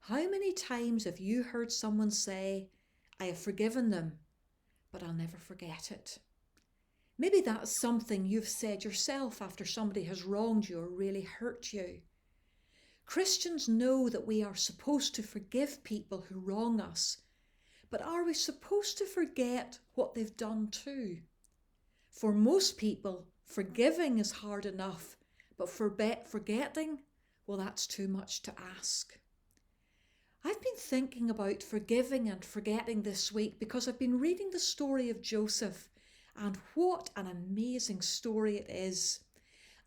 How many times have you heard someone say, I have forgiven them, but I'll never forget it? Maybe that's something you've said yourself after somebody has wronged you or really hurt you. Christians know that we are supposed to forgive people who wrong us, but are we supposed to forget what they've done too? For most people, forgiving is hard enough, but forgetting, well, that's too much to ask. I've been thinking about forgiving and forgetting this week because I've been reading the story of Joseph, and what an amazing story it is.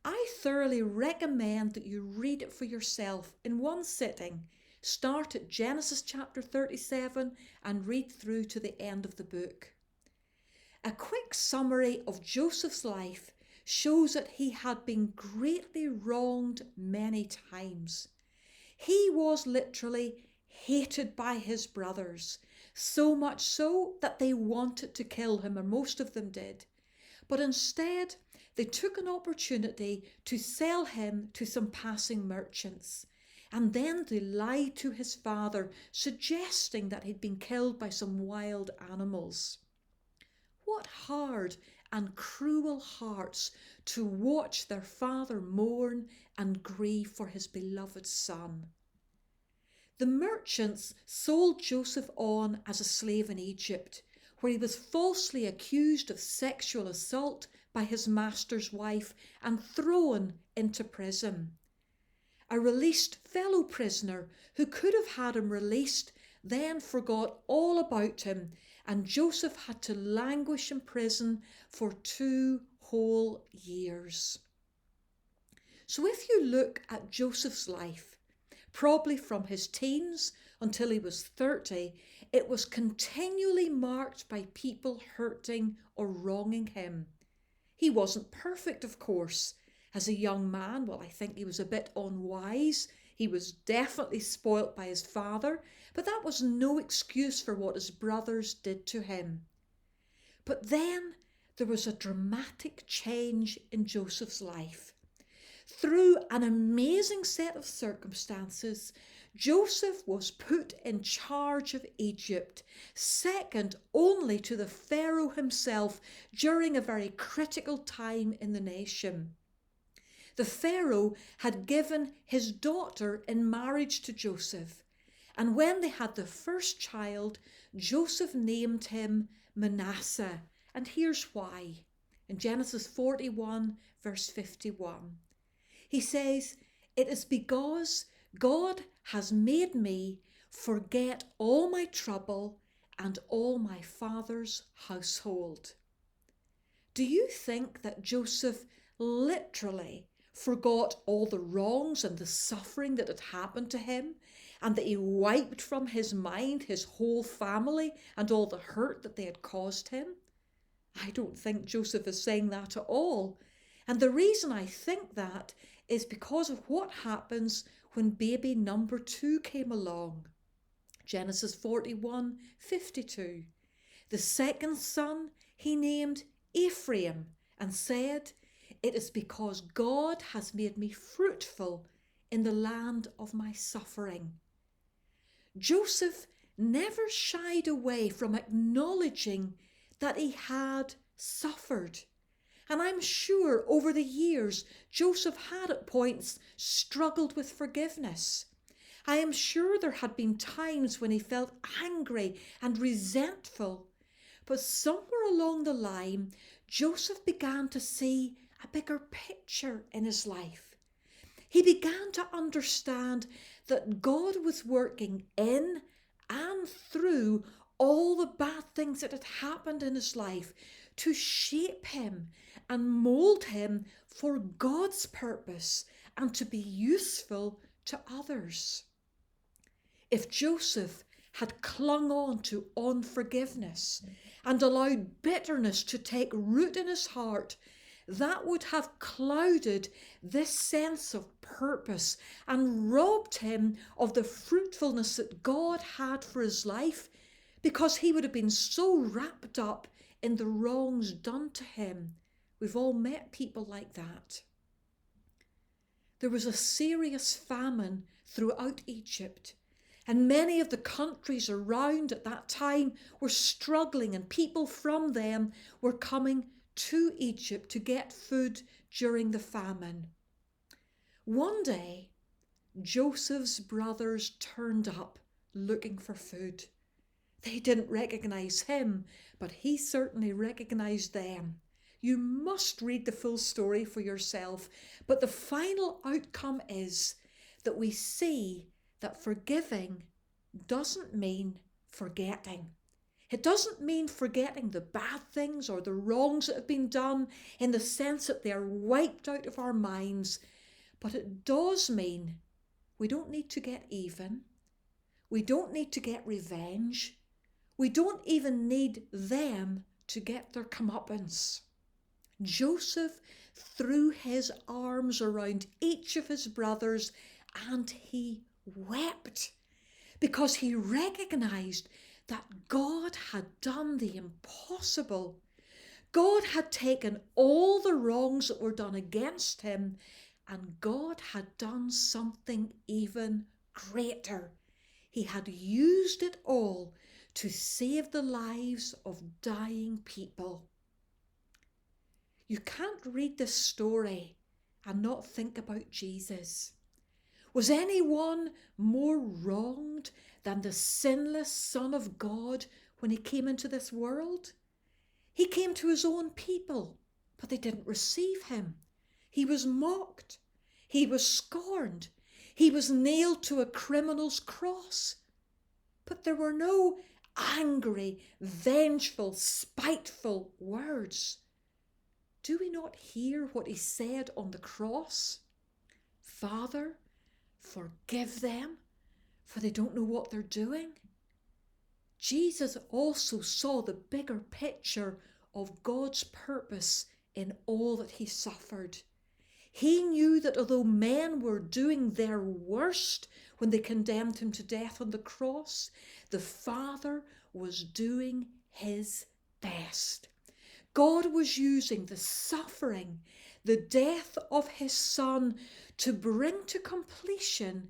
I thoroughly recommend that you read it for yourself in one sitting. Start at Genesis chapter 37 and read through to the end of the book. A quick summary of Joseph's life shows that he had been greatly wronged many times. He was literally hated by his brothers, so much so that they wanted to kill him, and most of them did. But instead, they took an opportunity to sell him to some passing merchants. And then they lied to his father, suggesting that he'd been killed by some wild animals. What hard and cruel hearts to watch their father mourn and grieve for his beloved son. The merchants sold Joseph on as a slave in Egypt, where he was falsely accused of sexual assault by his master's wife and thrown into prison. A released fellow prisoner who could have had him released then forgot all about him, and Joseph had to languish in prison for 2 whole years. So if you look at Joseph's life, probably from his teens until he was 30, it was continually marked by people hurting or wronging him. He wasn't perfect, of course. As a young man, well, I think he was a bit unwise. He was definitely spoilt by his father, but that was no excuse for what his brothers did to him. But then there was a dramatic change in Joseph's life. Through an amazing set of circumstances, Joseph was put in charge of Egypt, second only to the Pharaoh himself during a very critical time in the nation. The Pharaoh had given his daughter in marriage to Joseph, and when they had the first child, Joseph named him Manasseh, and here's why. In Genesis 41, verse 51. He says, "It is because God has made me forget all my trouble and all my father's household." Do you think that Joseph literally forgot all the wrongs and the suffering that had happened to him, and that he wiped from his mind his whole family and all the hurt that they had caused him? I don't think Joseph is saying that at all. And the reason I think that is because of what happens when baby number 2 came along. Genesis 41:52. The second son he named Ephraim and said, "It is because God has made me fruitful in the land of my suffering." Joseph never shied away from acknowledging that he had suffered. And I'm sure over the years, Joseph had at points struggled with forgiveness. I am sure there had been times when he felt angry and resentful. But somewhere along the line, Joseph began to see a bigger picture in his life. He began to understand that God was working in and through all the bad things that had happened in his life to shape him and mould him for God's purpose and to be useful to others. If Joseph had clung on to unforgiveness and allowed bitterness to take root in his heart, that would have clouded this sense of purpose and robbed him of the fruitfulness that God had for his life, because he would have been so wrapped up in the wrongs done to him. We've all met people like that. There was a serious famine throughout Egypt, And many of the countries around at that time were struggling, and people from them were coming to Egypt to get food during the famine. One day, Joseph's brothers turned up looking for food. They didn't recognize him, but he certainly recognized them. You must read the full story for yourself, but the final outcome is that we see that forgiving doesn't mean forgetting. It doesn't mean forgetting the bad things or the wrongs that have been done in the sense that they're wiped out of our minds, but it does mean we don't need to get even. We don't need to get revenge. We don't even need them to get their comeuppance. Joseph threw his arms around each of his brothers and he wept because he recognized that God had done the impossible. God had taken all the wrongs that were done against him, and God had done something even greater. He had used it all to save the lives of dying people. You can't read this story and not think about Jesus. Was anyone more wronged than the sinless Son of God when he came into this world? He came to his own people, but they didn't receive him. He was mocked. He was scorned. He was nailed to a criminal's cross. But there were no angry, vengeful, spiteful words. Do we not hear what he said on the cross? Father, forgive them, for they don't know what they're doing. Jesus also saw the bigger picture of God's purpose in all that he suffered. He knew that although men were doing their worst when they condemned him to death on the cross, the Father was doing his best. God was using the suffering, the death of his Son to bring to completion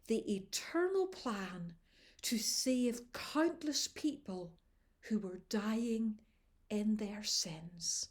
the eternal plan to save countless people who were dying in their sins.